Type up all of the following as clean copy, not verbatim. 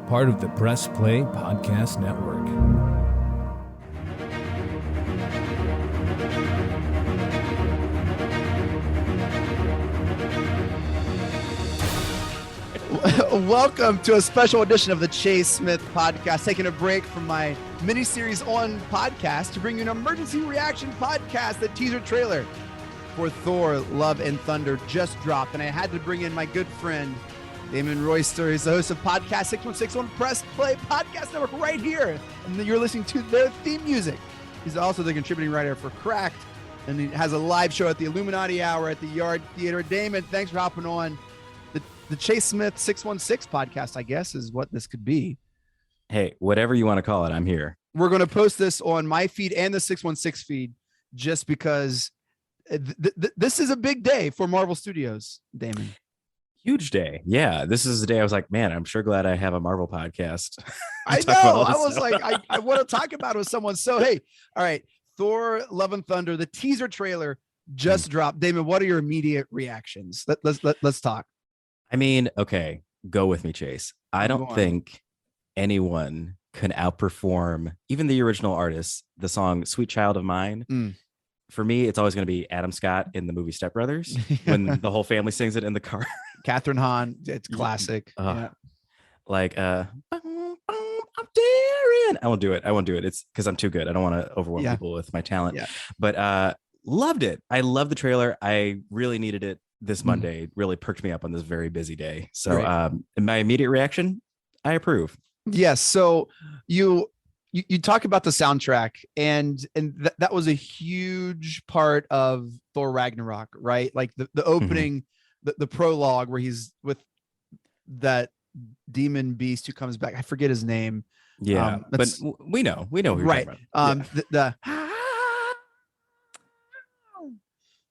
part of the Press Play Podcast Network. Welcome to a special edition of the Chase Smith Podcast, taking a break from my mini-series on podcast to bring you an emergency reaction podcast. The teaser trailer for Thor, Love and Thunder just dropped, and I had to bring in my good friend, Damon Royster. He's the host of Podcast 616 on Press Play Podcast Network right here, and you're listening to their theme music. He's also the contributing writer for Cracked, and he has a live show at the Illuminati Hour at the Yard Theater. Damon, thanks for hopping on. The Chase Smith 616 podcast, I guess, is what this could be. Hey, whatever you want to call it, I'm here. We're going to post this on my feed and the 616 feed just because this is a big day for Marvel Studios, Damon. Huge day. Yeah, this is the day I was like, man, I'm sure glad I have a Marvel podcast. I know. I was like, I want to talk about it with someone. So, hey, all right. Thor, Love and Thunder, the teaser trailer just dropped. Damon, what are your immediate reactions? Let's talk. I mean, okay, go with me, Chase. I don't think anyone can outperform even the original artists, the song Sweet Child of Mine. For me, it's always going to be Adam Scott in the movie Step Brothers when the whole family sings it in the car. Catherine Hahn, it's classic. Like, I'm daring. I won't do it. It's because I'm too good. I don't want to overwhelm people with my talent. But loved it. I love the trailer. I really needed it. This Monday really perked me up on this very busy day. So in my immediate reaction, I approve. Yes. So you talk about the soundtrack and that was a huge part of Thor Ragnarok, right? Like the opening, the prologue where he's with that demon beast who comes back. I forget his name. Yeah. But we know who you're right. talking about.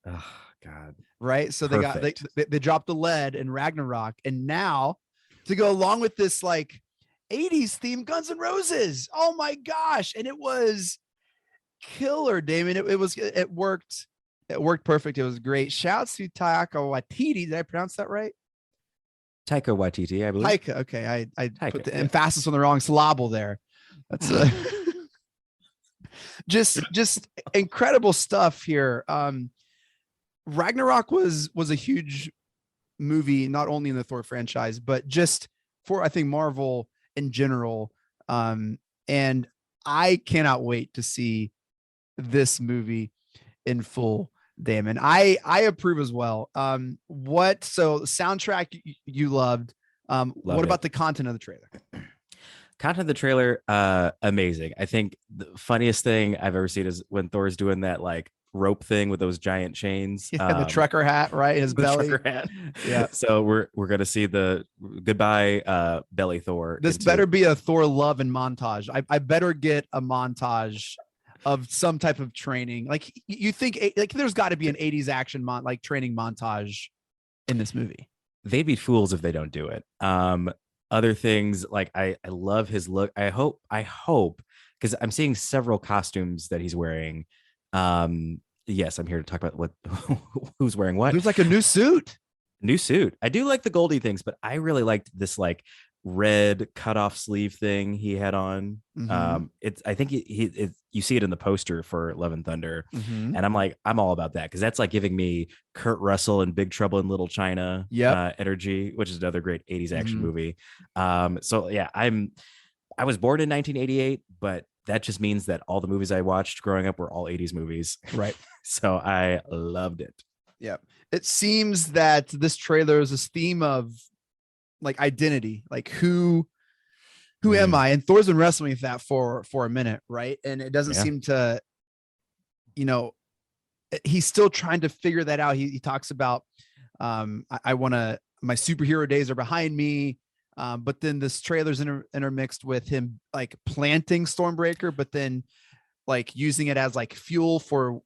Oh God. Right. So Perfect. they dropped the lead in Ragnarok, and now to go along with this like 80s theme, Guns N' Roses. Oh my gosh. And it was killer, Damon. It worked perfect. It was great. Shouts to Taika Waititi. Did I pronounce that right? Taika Waititi, I believe. Taika. Okay. I put the emphasis on the wrong syllable there. That's just incredible stuff here. Ragnarok was a huge movie, not only in the Thor franchise, but just for, I think, Marvel in general. And I cannot wait to see this movie in full, Damon. I approve as well. So the soundtrack you loved. What about the content of the trailer? Content of the trailer, amazing. I think the funniest thing I've ever seen is when Thor's doing that like rope thing with those giant chains. The trucker hat, right? His belly. Trucker hat. Yeah. So we're gonna see the goodbye belly Thor. This better be a Thor love and montage. I better get a montage of some type of training. Like you think like there's got to be an 80s action training montage in this movie. They'd be fools if they don't do it. Other things like I love his look. I hope because I'm seeing several costumes that he's wearing. Yes, I'm here to talk about who's wearing what. There's like a new suit. I do like the Goldie things, but I really liked this like red cutoff sleeve thing he had on. I think you see it in the poster for Love and Thunder, and I'm all about that because that's like giving me Kurt Russell and Big Trouble in Little China energy, which is another great 80s action movie. So yeah, I was born in 1988, but that just means that all the movies I watched growing up were all 80s movies. Right. So I loved it. Yeah. It seems that this trailer is this theme of like identity, like who am I? And Thor's been wrestling with that for a minute. Right. And it doesn't seem to, he's still trying to figure that out. He talks about, I want to, my superhero days are behind me. But then this trailer's intermixed with him like planting Stormbreaker, but then like using it as like fuel for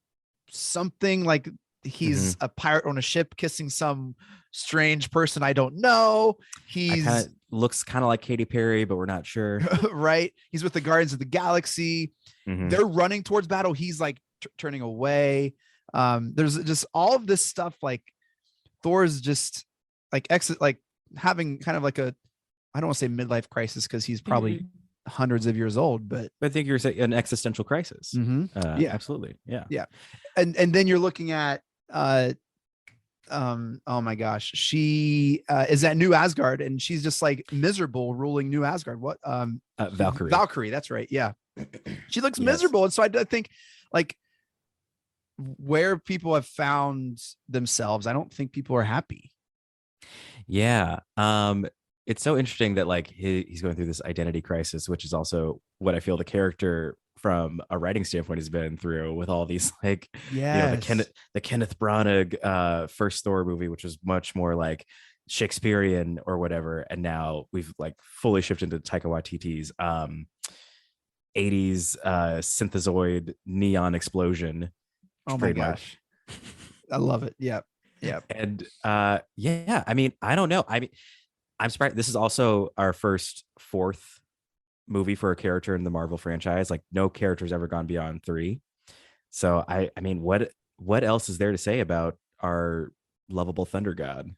something like he's a pirate on a ship kissing some strange person I don't know. Looks kind of like Katy Perry, but we're not sure. Right. He's with the Guardians of the Galaxy. They're running towards battle. He's like turning away. There's just all of this stuff. Like Thor's just like having kind of like a I don't want to say midlife crisis because he's probably hundreds of years old, but I think you're saying an existential crisis. Yeah, absolutely. Yeah. And then you're looking at oh my gosh, she is at New Asgard, and she's just like miserable ruling New Asgard. What Valkyrie, that's right. Yeah. She looks miserable. And so I think like where people have found themselves, I don't think people are happy. Yeah. It's so interesting that like he's going through this identity crisis, which is also what I feel the character from a writing standpoint has been through with all these like, the Kenneth Branagh first Thor movie, which was much more like Shakespearean or whatever. And now we've like fully shifted into Taika Waititi's 80s synthezoid neon explosion. Oh my gosh. I love it. Yeah. And I mean, I don't know. I mean, I'm surprised. This is also our fourth movie for a character in the Marvel franchise. Like no character's ever gone beyond 3. So I mean, what else is there to say about our lovable Thunder God?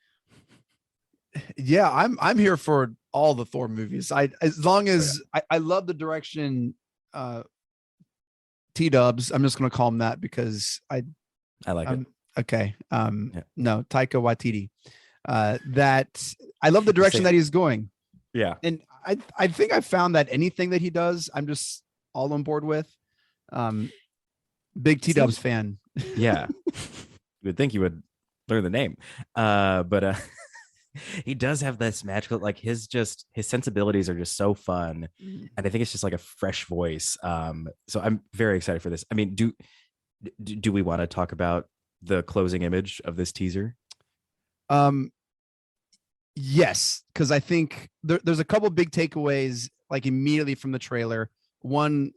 Yeah, I'm here for all the Thor movies. I love the direction T-Dubs. I'm just gonna call him that because I like it. Okay. No, Taika Waititi. That I love the direction that he's going. Yeah. And I think I found that anything that he does, I'm just all on board with. Big T-Dubs fan. Yeah. You would think you would learn the name. But he does have this magical, like his sensibilities are just so fun. And I think it's just like a fresh voice. So I'm very excited for this. I mean, do we want to talk about the closing image of this teaser? Yes, because I think there's a couple big takeaways like immediately from the trailer. One,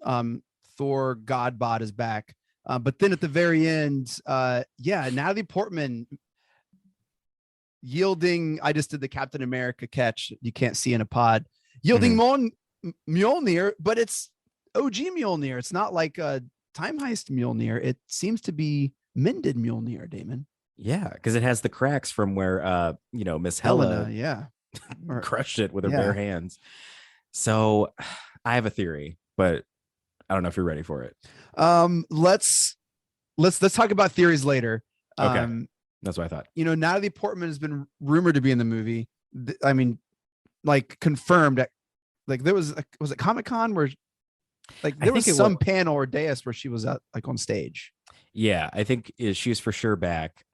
Thor Godbot is back, but then at the very end, Natalie Portman yielding. I just did the Captain America catch you can't see in a pod, yielding Mjolnir, but it's OG Mjolnir. It's not like a Time Heist Mjolnir. It seems to be mended Mjolnir, Damon. Yeah, because it has the cracks from where Miss Helena crushed it with her bare hands. So I have a theory, but I don't know if you're ready for it. Let's talk about theories later. Okay. That's what I thought. Natalie Portman has been rumored to be in the movie. I mean, like confirmed at, like there was it Comic-Con where like there was some panel or dais where she was at like on stage. Yeah, I think she's for sure back.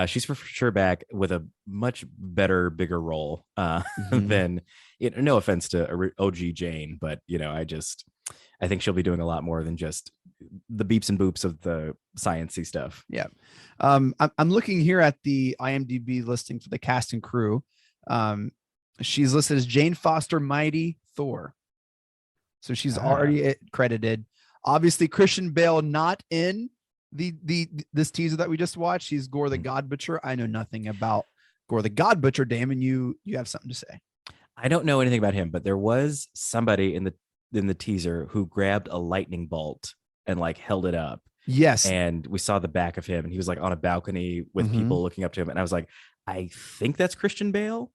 She's for sure back with a much better, bigger role than. No offense to OG Jane, but I think she'll be doing a lot more than just the beeps and boops of the sciencey stuff. Yeah, I'm looking here at the IMDb listing for the cast and crew. She's listed as Jane Foster, Mighty Thor, so she's already credited. Obviously, Christian Bale not in this teaser that we just watched. He's Gore the God Butcher. I know nothing about Gore the God Butcher. Damon, you have something to say? I don't know anything about him, but there was somebody in the teaser who grabbed a lightning bolt and like held it up. Yes, and we saw the back of him, and he was like on a balcony with people looking up to him, and I was like, I think that's Christian Bale,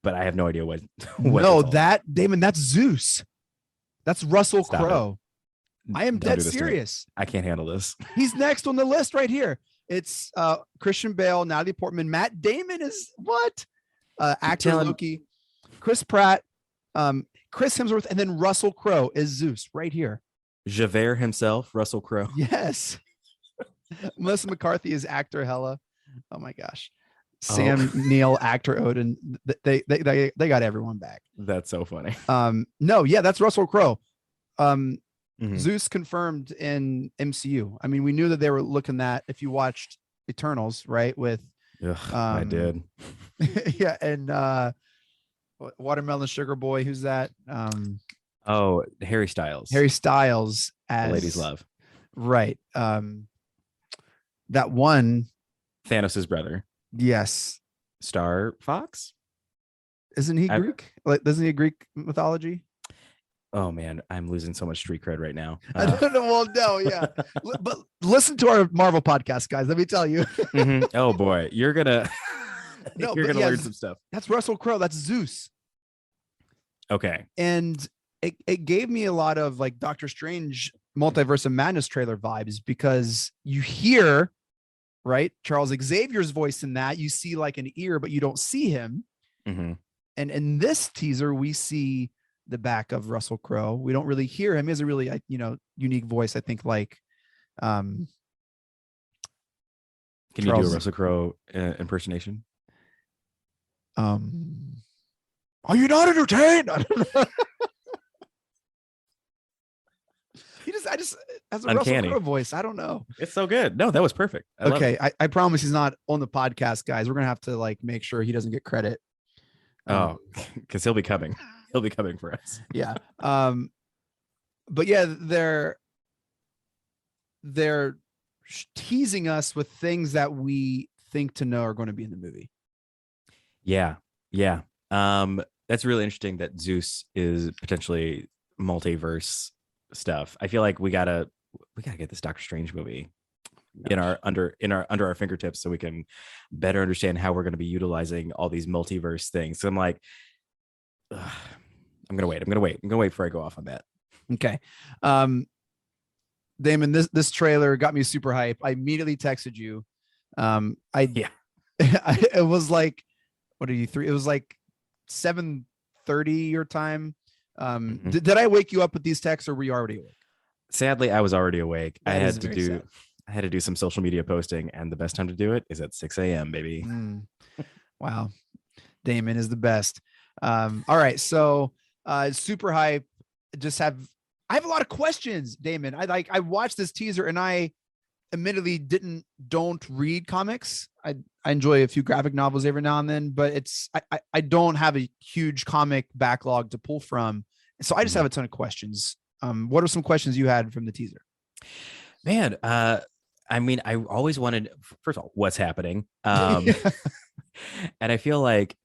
but I have no idea what. No, Damon, that's Zeus. That's Russell Crowe. I am dead serious. I can't handle this. He's next on the list right here. It's Christian Bale, Natalie Portman, Matt Damon is what? Actor Loki, Chris Pratt, Chris Hemsworth, and then Russell Crowe is Zeus right here. Javert himself, Russell Crowe. Yes. Melissa McCarthy is actor Hela. Oh my gosh. Sam Neill, actor Odin. They got everyone back. That's so funny. That's Russell Crowe. Zeus confirmed in MCU. I mean, we knew that they were looking at, if you watched Eternals, right? With I did. Yeah, and Watermelon Sugar Boy, who's that? Harry Styles. Harry Styles as The Ladies Love. Right. That one, Thanos' brother. Yes. Star Fox? Isn't he Greek? Like, doesn't he Greek mythology? Oh man, I'm losing so much street cred right now. I don't know. Well, no, yeah. But listen to our Marvel podcast, guys. Let me tell you. Oh boy, you're gonna No, You're but gonna yeah, learn some stuff. that's Russell Crowe. That's Zeus. Okay. And it gave me a lot of like Doctor Strange Multiverse of Madness trailer vibes, because you hear, right, Charles Xavier's voice in that. You see like an ear, but you don't see him. Mm-hmm. And in this teaser, we see the back of Russell Crowe. We don't really hear him. He has a really, unique voice, I think, like Can you do Charles- a Russell Crowe impersonation? Are you not entertained? I don't know. I just has a Uncanny. Russell Crowe voice. I don't know. It's so good. No, that was perfect. I love Okay, it. I promise he's not on the podcast, guys. We're gonna have to like make sure he doesn't get credit. Oh, because he'll be coming. He'll be coming for us. Yeah. But yeah, they're teasing us with things that we think to know are going to be in the movie. Yeah. That's really interesting that Zeus is potentially multiverse stuff. I feel like we gotta get this Doctor Strange movie under our fingertips so we can better understand how we're going to be utilizing all these multiverse things. So I'm like, I'm gonna wait before I go off on that. Okay. Damon, this trailer got me super hype. I immediately texted you. It was like, what are you, 3? It was like 7:30 your time. Did I wake you up with these texts, or were you already awake? Sadly, I was already awake. I That is had to very do sad. I had to do some social media posting, and the best time to do it is at 6 a.m. baby. Wow. Damon is the best. All right. So super hype. I have a lot of questions, Damon. I watched this teaser, and I admittedly don't read comics. I enjoy a few graphic novels every now and then, but I don't have a huge comic backlog to pull from. So I just have a ton of questions. What are some questions you had from the teaser? Man, I mean, I always wanted, first of all, what's happening? And I feel like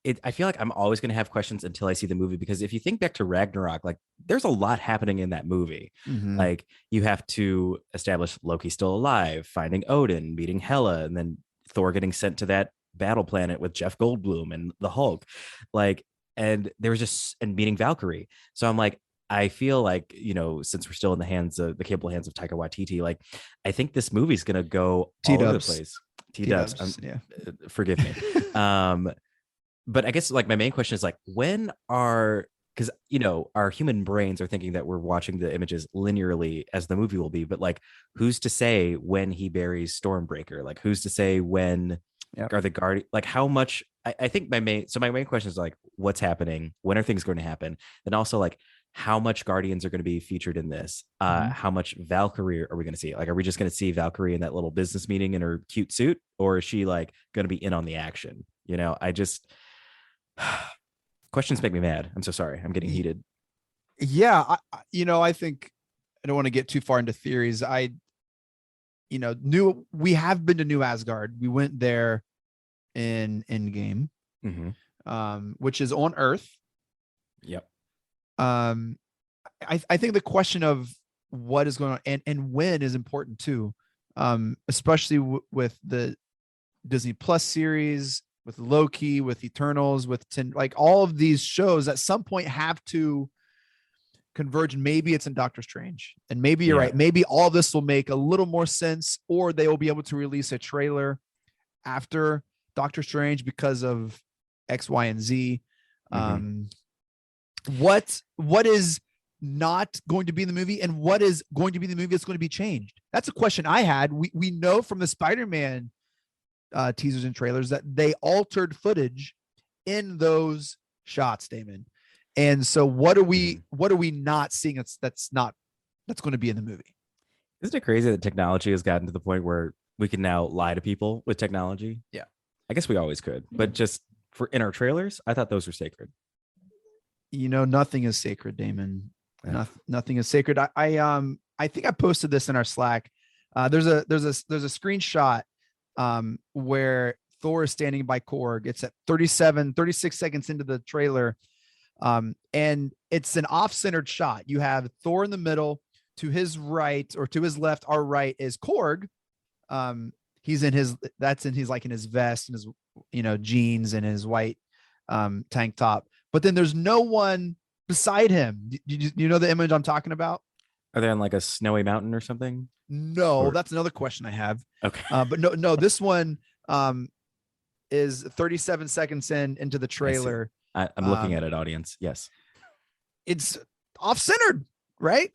I'm always going to have questions until I see the movie, because if you think back to Ragnarok, like there's a lot happening in that movie. Mm-hmm. Like you have to establish Loki still alive, finding Odin, meeting Hela, and then Thor getting sent to that battle planet with Jeff Goldblum and the Hulk. Like, and there was and meeting Valkyrie. So I'm like, I feel like, since we're still in the capable hands of Taika Waititi, like I think this movie's going to go all over the place. T-dubs. Yeah. Forgive me. But I guess like my main question is like, because our human brains are thinking that we're watching the images linearly as the movie will be, but like who's to say when he buries Stormbreaker? Like who's to say when are the guard, like how much? I think my main question is like, what's happening? When are things going to happen? And also like how much Guardians are going to be featured in this? How much Valkyrie are we going to see? Like, are we just going to see Valkyrie in that little business meeting in her cute suit, or is she like going to be in on the action? Questions make me mad. I'm so sorry. I'm getting heated. Yeah. I think I don't want to get too far into theories. We have been to New Asgard. We went there in Endgame, which is on Earth. Yep. I think the question of what is going on and when is important too, especially with the Disney Plus series, with Loki, with Eternals, like all of these shows at some point have to converge. And maybe it's in Doctor Strange, and maybe you're right. Maybe all this will make a little more sense, or they will be able to release a trailer after Doctor Strange because of X, Y, and Z. What is not going to be in the movie, and what is going to be in the movie that's going to be changed? That's a question I had. We know from the Spider-Man teasers and trailers that they altered footage in those shots, Damon. And so what are we not seeing that's going to be in the movie? Isn't it crazy that technology has gotten to the point where we can now lie to people with technology? Yeah. I guess we always could, but just in our trailers, I thought those were sacred. Nothing is sacred, Damon. Yeah. Nothing is sacred. I think I posted this in our Slack. There's a screenshot where Thor is standing by Korg. It's at 36 seconds into the trailer. And it's an off-centered shot. You have Thor in the middle. To his right or to his left, our right is Korg. He's in his vest and his jeans and his white tank top. But then there's no one beside him. You know the image I'm talking about? Are they on like a snowy mountain or something? No, that's another question I have. Okay. But no, this one is 37 seconds into the trailer. I'm looking at it, audience. Yes. It's off-centered, right?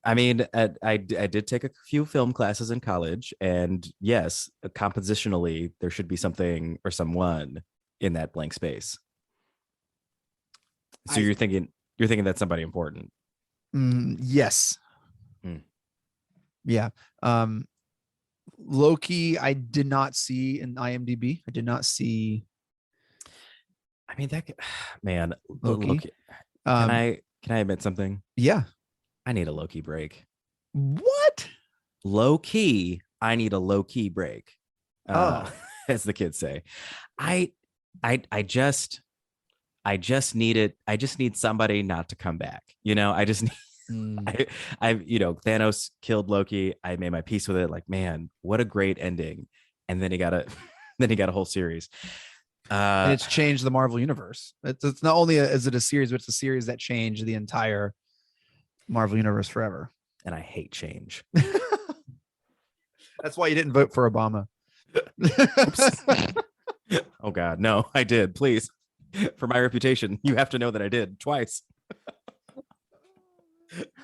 I mean, I did take a few film classes in college, and yes, compositionally, there should be something or someone in that blank space. So you're thinking that's somebody important. Yes. Yeah. Loki, I did not see in IMDb. I did not see. I mean, man, Loki. Can I admit something? Yeah. I need a low-key break. What? Low key, I need a low key break. As the kids say. I just need it. I just need somebody not to come back. I just need Thanos killed Loki. I made my peace with it. Like, man, what a great ending. And then he got a whole series. And it's changed the Marvel universe. It's not only is it a series, but it's a series that changed the entire Marvel universe forever. And I hate change. That's why you didn't vote for Obama. Oh God, no, I did. Please, for my reputation, you have to know that I did twice.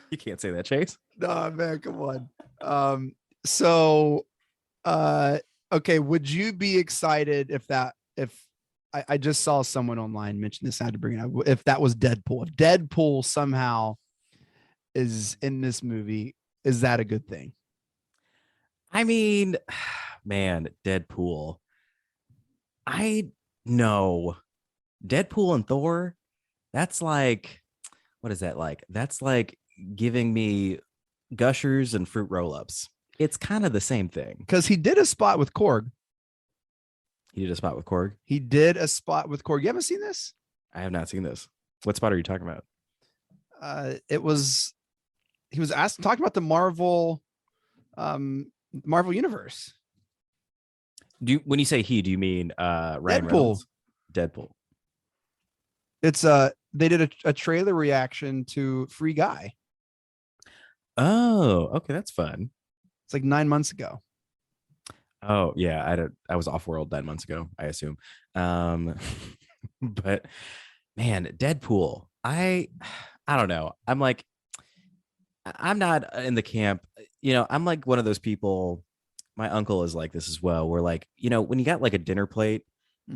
You can't say that, Chase. Nah, man, come on. Okay, would you be excited if I just saw someone online mention this? I had to bring it up. If that was Deadpool, if Deadpool somehow is in this movie, is that a good thing? I mean, man, Deadpool. I know Deadpool and Thor. That's like, what is that like? That's like giving me Gushers and fruit roll-ups. It's kind of the same thing. Because he did a spot with Korg. He did a spot with Korg. You haven't seen this? I have not seen this. What spot are you talking about? He was talking about the Marvel universe. When you say he, do you mean Ryan Reynolds? Deadpool. It's they did a trailer reaction to Free Guy. Oh, okay, that's fun. It's like 9 months ago. Oh yeah, I was off world 9 months ago, I assume. But man, Deadpool. I don't know. I'm not in the camp. I'm like one of those people. My uncle is like this as well. Where like, when you got like a dinner plate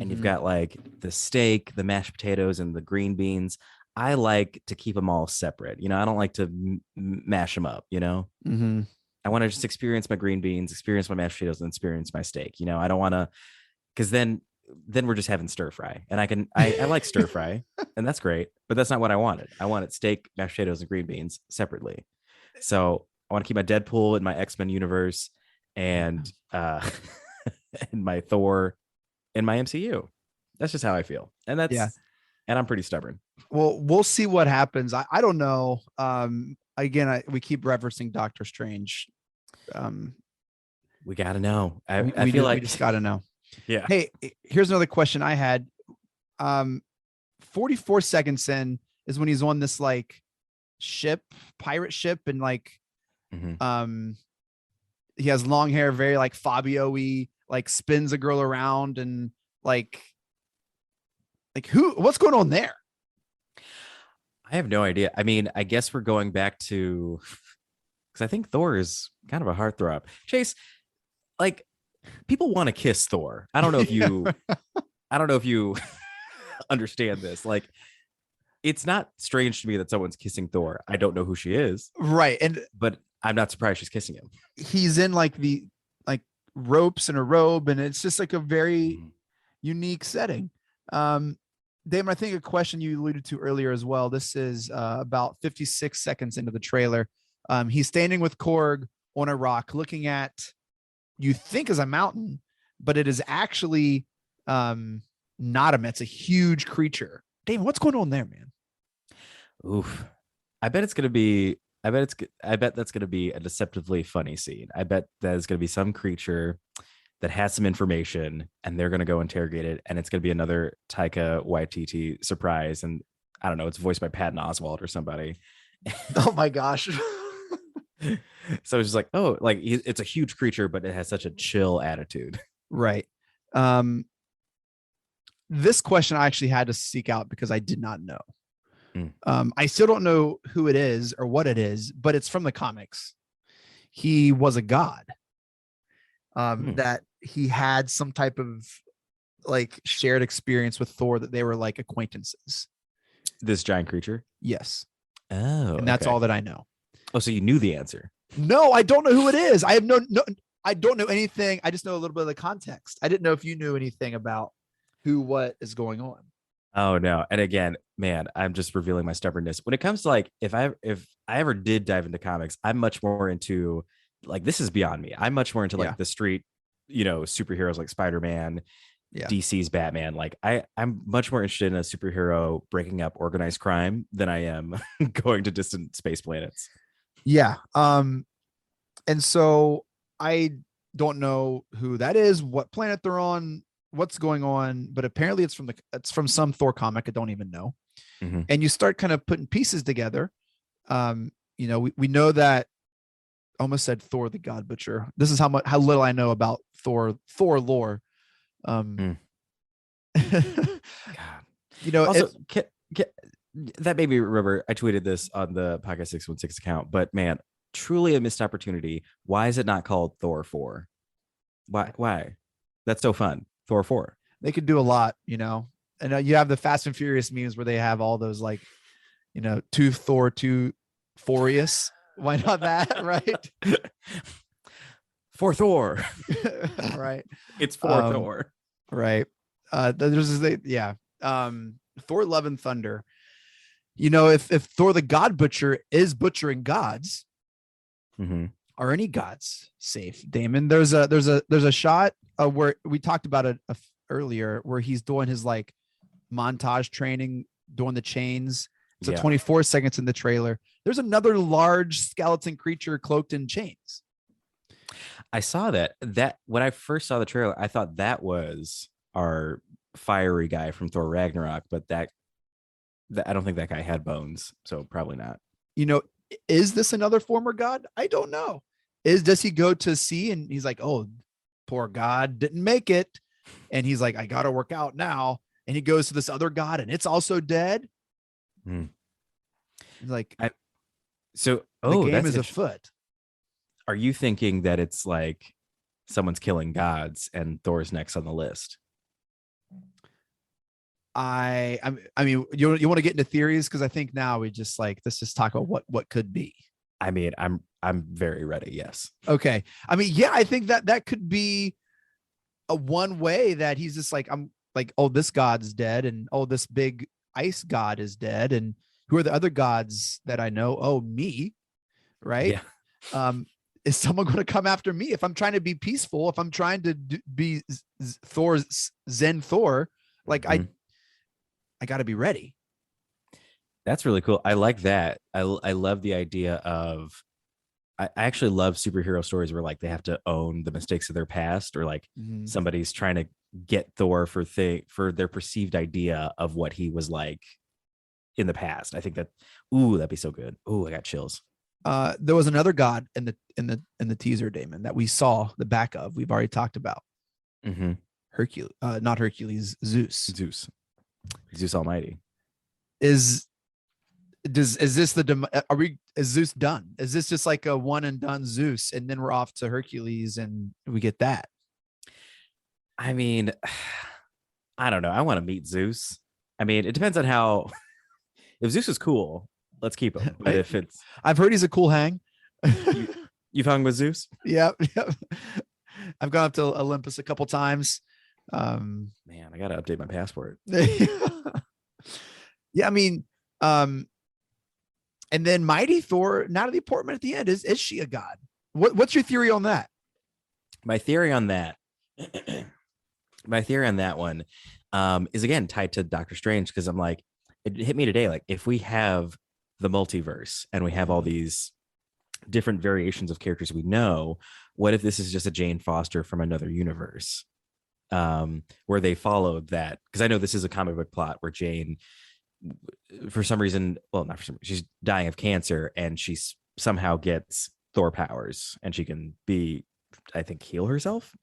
and you've got like the steak, the mashed potatoes, and the green beans, I like to keep them all separate. I don't like to mash them up. Mm-hmm. I want to just experience my green beans, experience my mashed potatoes, and experience my steak. I don't want to, because then we're just having stir fry, and I like stir fry, and that's great, but that's not what I wanted. I wanted steak, mashed potatoes, and green beans separately. So I want to keep my Deadpool in my X-Men universe, and and my Thor in my MCU. That's just how I feel, and and I'm pretty stubborn. Well, we'll see what happens. I don't know. Again, we keep referencing Doctor Strange. We gotta know. I feel like we just gotta know. Yeah. Hey, here's another question I had. 44 seconds in is when he's on this like pirate ship, and like he has long hair, very like Fabio-y, like spins a girl around, and like what's going on there? I have no idea. I mean, I guess we're going back to, because I think Thor is kind of a heartthrob. Chase, like, people want to kiss Thor. I don't know if you understand this. Like, it's not strange to me that someone's kissing Thor. I don't know who she is. Right. But I'm not surprised she's kissing him. He's in like the ropes and a robe, and it's just like a very unique setting. Damon, I think a question you alluded to earlier as well. This is about 56 seconds into the trailer. He's standing with Korg on a rock, looking at, you think is a mountain, but it is actually not a. It's a huge creature. Damon, what's going on there, man? Oof. I bet that's going to be a deceptively funny scene. I bet that is going to be some creature that has some information, and they're going to go interrogate it, and it's going to be another Taika Waititi surprise. And I don't know, it's voiced by Patton Oswalt or somebody. Oh my gosh. So it's just like, oh, like it's a huge creature, but it has such a chill attitude. Right. This question I actually had to seek out because I did not know. I still don't know who it is or what it is, but it's from the comics. He was a god. That he had some type of like shared experience with Thor, that they were like acquaintances. This giant creature? Yes. Oh, and that's all that I know. Oh, so you knew the answer? No, I don't know who it is. I have no, I don't know anything. I just know a little bit of the context. I didn't know if you knew anything about what is going on. Oh no. And again, man, I'm just revealing my stubbornness. When it comes to like, if I ever did dive into comics, I'm much more into like, this is beyond me. I'm much more into like the street, superheroes like Spider-Man, DC's Batman. Like I'm much more interested in a superhero breaking up organized crime than I am going to distant space planets. Yeah. And so I don't know who that is, what planet they're on, what's going on, but apparently it's from some Thor comic I don't even know. Mm-hmm. And you start kind of putting pieces together. We know that, almost said Thor the God Butcher. This is how little I know about Thor lore. God. Also, that made me remember, I tweeted this on the Podcast 616 account, but man, truly a missed opportunity. Why is it not called Thor 4? Why? That's so fun. Thor 4. They could do a lot, and you have the Fast and Furious memes where they have all those like, two Thor, two Furious. Why not that? Right. For Thor. Right. It's for Thor. Right. Thor Love and Thunder. If Thor the God Butcher is butchering gods, are any gods safe? Damon, there's a shot where we talked about it earlier, where he's doing his like montage training, doing the chains. It's 24 seconds in the trailer. There's another large skeleton creature cloaked in chains. I saw that when I first saw the trailer, I thought that was our fiery guy from Thor Ragnarok, but that I don't think that guy had bones, so probably not. Is this another former god? I don't know. Does he go to sea and he's like, oh, poor god didn't make it, and he's like, I gotta work out now, and he goes to this other god and it's also dead. Like, the game is afoot. Are you thinking that it's like someone's killing gods and Thor's next on the list? I mean, you want to get into theories, because I think now we just like, let's just talk about what could be. I mean, I'm very ready. Yes. Okay. I mean, yeah, I think that could be a one way that he's just like, I'm like, oh, this god's dead, and oh, this big ice god is dead, and who are the other gods that I know? Oh, me, right? Yeah. Is someone going to come after me if I'm trying to be peaceful? If I'm trying to be Thor's Zen Thor, like I got to be ready. That's really cool. I like that. I love the idea of, I actually love superhero stories where like they have to own the mistakes of their past, or like somebody's trying to get Thor for their perceived idea of what he was like in the past. I think that'd be so good. Ooh, I got chills. There was another god in the teaser, Damon, that we saw the back of. We've already talked about. Hercules, not Hercules, Zeus. Zeus Almighty. Is this is Zeus done? Is this just like a one and done Zeus, and then we're off to Hercules and we get that? I mean, I don't know. I want to meet Zeus. I mean, it depends on how. If Zeus is cool, let's keep him. But if it's, I've heard he's a cool hang. You've hung with Zeus? Yep. I've gone up to Olympus a couple times. Man, I gotta update my passport. Yeah, I mean, and then Mighty Thor, Natalie Portman at the end, is she a god? What's your theory on that? My theory on that one is again tied to Doctor Strange, because I'm like, it hit me today. Like, if we have the multiverse and we have all these different variations of characters we know. What if this is just a Jane Foster from another universe, where they followed that? Because I know this is a comic book plot where Jane, for some reason, well, not for some reason, she's dying of cancer, and she somehow gets Thor powers, and she can I think, heal herself.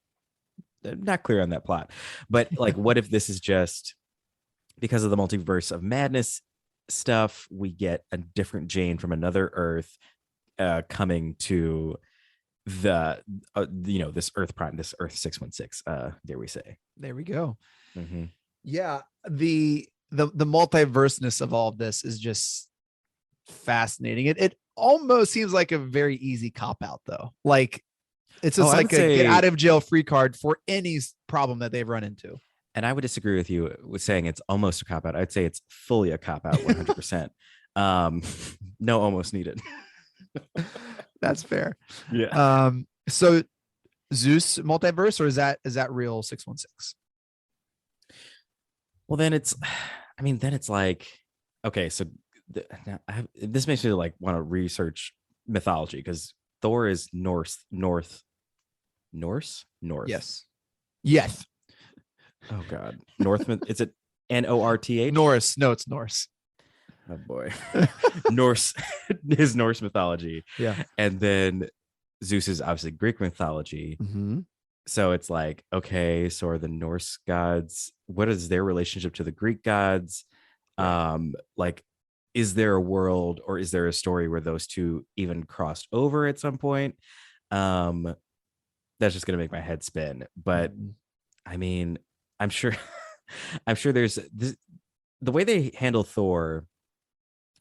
Not clear on that plot, but like, what if this is just because of the multiverse of madness stuff, we get a different Jane from another Earth coming to this Earth Prime, this Earth 616, dare we say. There we go. Mm-hmm. Yeah, the multiverseness of all of this is just fascinating. It almost seems like a very easy cop out, though. Like, it's just like a get out of jail free card for any problem that they've run into. And I would disagree with you with saying it's almost a cop out. I'd say it's fully a cop out, 100%. No almost needed. That's fair. Yeah. So Zeus multiverse, or is that real 616? Well, then it's like, okay, so this makes me like want to research mythology, because Thor is Norse. Yes. Oh God, Northman. Is it North? Norse. No, it's Norse. Oh boy, Norse is Norse mythology. Yeah, and then Zeus is obviously Greek mythology. Mm-hmm. So it's like, okay, so are the Norse gods? What is their relationship to the Greek gods? Like, is there a world, or is there a story where those two even crossed over at some point? That's just gonna make my head spin. But I mean, I'm sure there's this, the way they handle Thor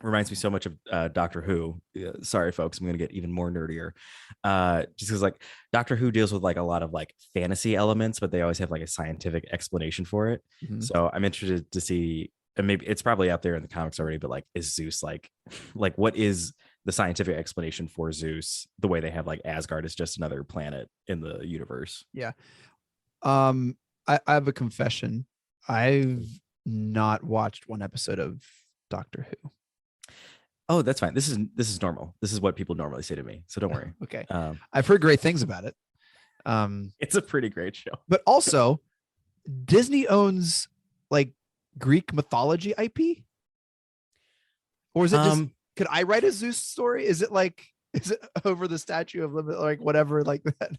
reminds me so much of Doctor Who. Sorry, folks, I'm gonna get even more nerdier. Just because like Doctor Who deals with like a lot of like fantasy elements, but they always have like a scientific explanation for it. Mm-hmm. So I'm interested to see, and maybe it's probably out there in the comics already, but like, is Zeus like what is the scientific explanation for Zeus, the way they have like Asgard is just another planet in the universe? Yeah. I have a confession. I've not watched one episode of Doctor Who. Oh, that's fine. This is normal. This is what people normally say to me, so don't worry. Okay. I've heard great things about it. It's a pretty great show. But also, Disney owns like Greek mythology IP? Or is it just, could I write a Zeus story? Is it over the Statue of Liberty, like whatever, like that?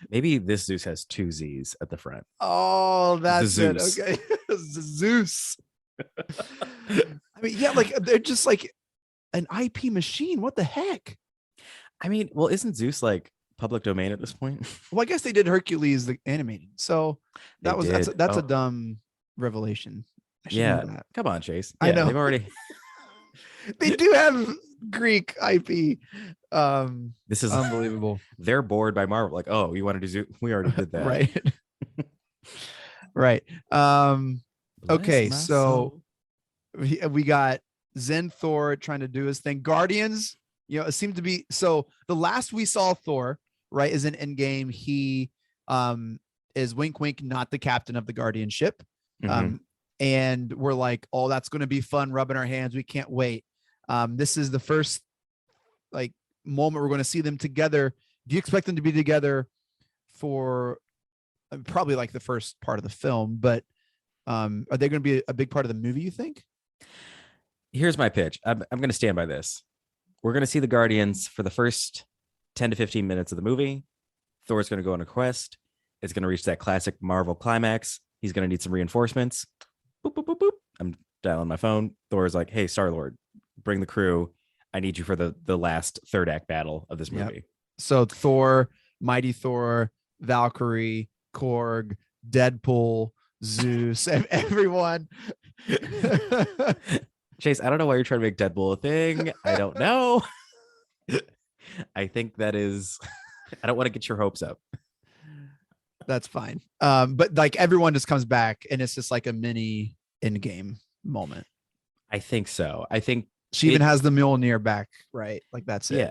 Maybe this Zeus has two Z's at the front. Oh, that's it. Zeus. Okay. Zeus. I mean, yeah, like they're just like an IP machine. What the heck? I mean, well, isn't Zeus like public domain at this point? Well, I guess they did Hercules the animated, so that's a dumb revelation. Yeah, come on, Chase. Yeah, I know they've already. They do have Greek IP. This is unbelievable. They're bored by Marvel. Like, oh, you want to do Zeus? We already did that. Right. Right. Okay, so we got Zen Thor trying to do his thing. Guardians, it seemed to be, so the last we saw Thor, right, is in Endgame. He is wink wink not the captain of the Guardian ship. Mm-hmm. And we're like, oh, that's going to be fun, rubbing our hands. We can't wait. This is the first like moment we're going to see them together. Do you expect them to be together for probably like the first part of the film, but are they going to be a big part of the movie, you think? Here's my pitch. I'm going to stand by this. We're going to see the Guardians for the first 10 to 15 minutes of the movie. Thor's going to go on a quest. It's going to reach that classic Marvel climax. He's going to need some reinforcements. Boop, boop, boop, boop. I'm dialing my phone. Thor's like, hey, Star-Lord, bring the crew. I need you for the last third act battle of this movie. Yep. So Thor, Mighty Thor, Valkyrie, Korg, Deadpool, Zeus, everyone. Chase, I don't know why you're trying to make Deadpool a thing. I don't know. I think that is, I don't want to get your hopes up. That's fine. But like everyone just comes back and it's just like a mini Endgame moment. I think so. I think she even has the Mjolnir back, right? Like that's it. Yeah.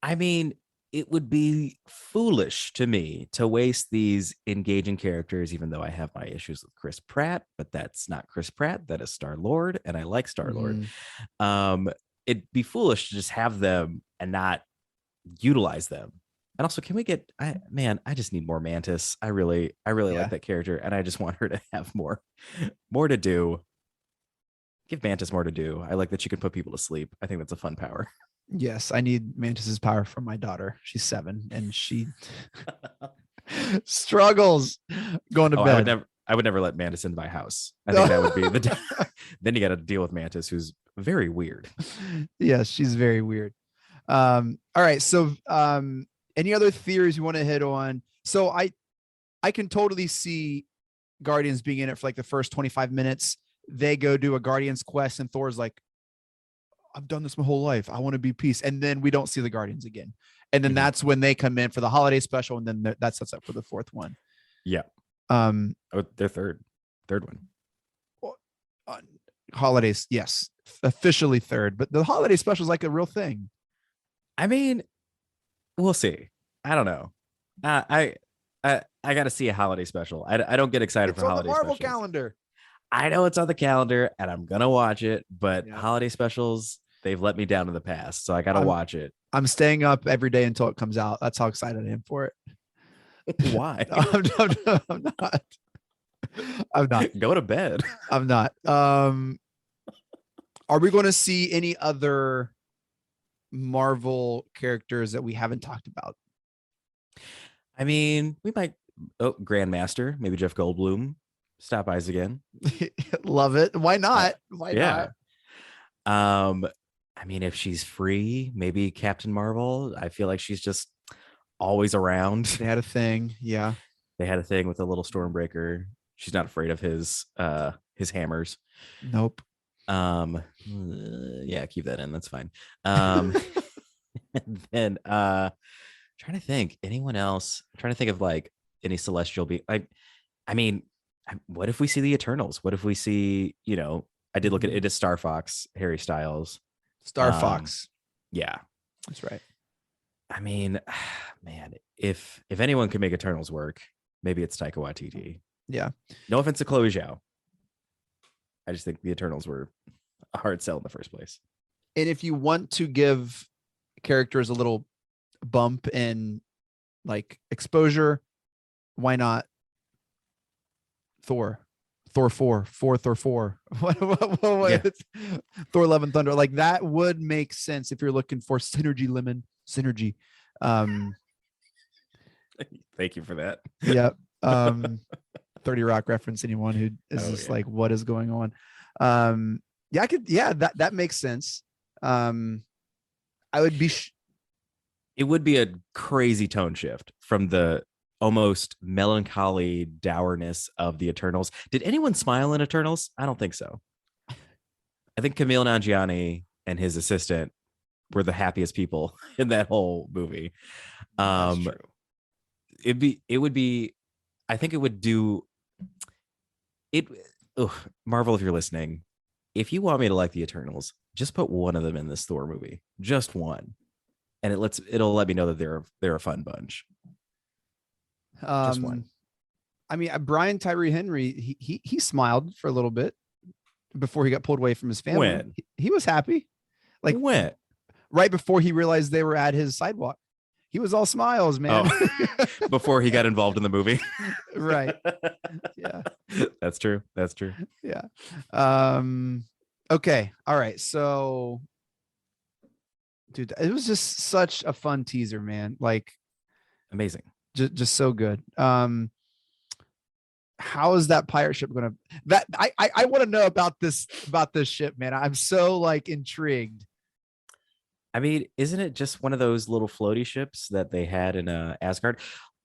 I mean, it would be foolish to me to waste these engaging characters, even though I have my issues with Chris Pratt, but that's not Chris Pratt. That is Star-Lord, and I like Star-Lord. It'd be foolish to just have them and not utilize them. And also, can we get? I just need more Mantis. I really like that character, and I just want her to have more to do. Give Mantis more to do. I like that she can put people to sleep. I think that's a fun power. Yes, I need Mantis's power for my daughter. She's 7, and she struggles going to bed. I would never let Mantis into my house. I think that would be then you got to deal with Mantis, who's very weird. Yes, she's very weird. All right. So, any other theories you want to hit on? So I can totally see Guardians being in it for like the first 25 minutes. They go do a Guardians quest, and Thor's like, I've done this my whole life. I want to be peace. And then we don't see the Guardians again. And then that's when they come in for the holiday special. And then that sets up for the 4th one. Yeah. Their third one. Holidays. Yes. Officially 3rd, but the holiday special is like a real thing. I mean, we'll see. I don't know. I got to see a holiday special. I don't get excited for holiday specials. It's on the Marvel calendar. I know it's on the calendar and I'm going to watch it, but holiday specials, they've let me down in the past. So I got to watch it. I'm staying up every day until it comes out. That's how excited I am for it. Why? I'm not. I'm not. Go to bed. I'm not. Are we going to see any other Marvel characters that we haven't talked about? I mean, we might. Grandmaster, maybe Jeff Goldblum. Stop by again. Love it. Why not? Why not? I mean, if she's free, maybe Captain Marvel. I feel like she's just always around. They had a thing. Yeah. They had a thing with a little Stormbreaker. She's not afraid of his hammers. Nope. Yeah, keep that in. That's fine. And then trying to think anyone else. I'm trying to think of like any celestial being. I mean, what if we see the Eternals? What if we see, I did look at it as Star Fox, Harry Styles. Star Fox. Yeah. That's right. I mean, man, if anyone can make Eternals work, maybe it's Taika Waititi. Yeah. No offense to Chloe Zhao. I just think the Eternals were a hard sell in the first place. And if you want to give characters a little bump in like exposure, why not Thor 4 what yeah. Thor Love and Thunder, like that would make sense if you're looking for synergy. Thank you for that. Yeah. 30 Rock reference, anyone who is like, what is going on? That makes sense. It would be a crazy tone shift from the almost melancholy dourness of the Eternals. Did anyone smile in Eternals? I don't think so. I think Kumail Nanjiani and his assistant were the happiest people in that whole movie. That's true. It would be, I think it would do it. Marvel, if you're listening, if you want me to like the Eternals, just put one of them in this Thor movie, just one. And it'll let me know that they're a fun bunch. Just one. I mean, Brian Tyree Henry, he smiled for a little bit before he got pulled away from his family. When? He was happy. Like when? Right before he realized they were at his sidewalk. He was all smiles, man. Oh, before he got involved in the movie. Right. Yeah. That's true. Yeah. Okay. All right. So, dude, it was just such a fun teaser, man. Like, amazing. Just so good. How is that pirate ship gonna? I want to know about this ship, man. I'm so like intrigued. I mean, isn't it just one of those little floaty ships that they had in Asgard?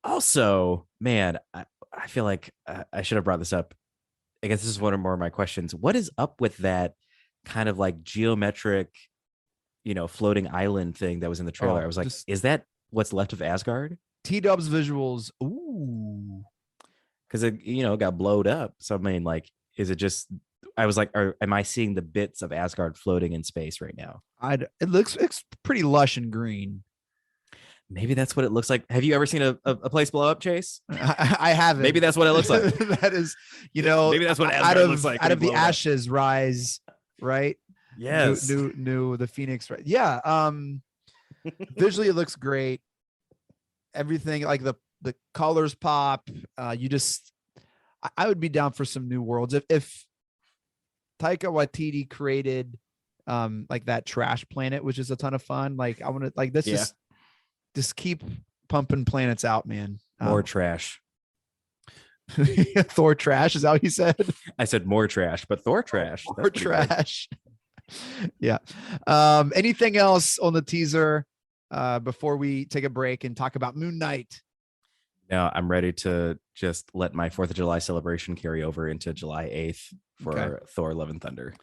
Also, man, I feel like I should have brought this up. I guess this is one or more of my questions. What is up with that kind of like geometric, floating island thing that was in the trailer? I was like, is that what's left of Asgard? T-Dub's visuals. Ooh. Because it, got blowed up. So I mean, like, is it just? I was like, am I seeing the bits of Asgard floating in space right now? It's pretty lush and green. Maybe that's what it looks like. Have you ever seen a place blow up, Chase? I haven't. Maybe that's what it looks like. That is, maybe that's what Asgard looks like. Out of the ashes rise, right? Yes. New the Phoenix, right? Yeah. Visually, it looks great. Everything like the colors pop. I would be down for some new worlds if Taika Waititi created like that trash planet, which is a ton of fun. Like I want to like this just keep pumping planets out, man. More trash. Thor trash is that what you said? I said more trash, but Thor trash. More trash. Yeah. Anything else on the teaser before we take a break and talk about Moon Knight? No, I'm ready to just let my 4th of July celebration carry over into July 8th for Thor: Love and Thunder.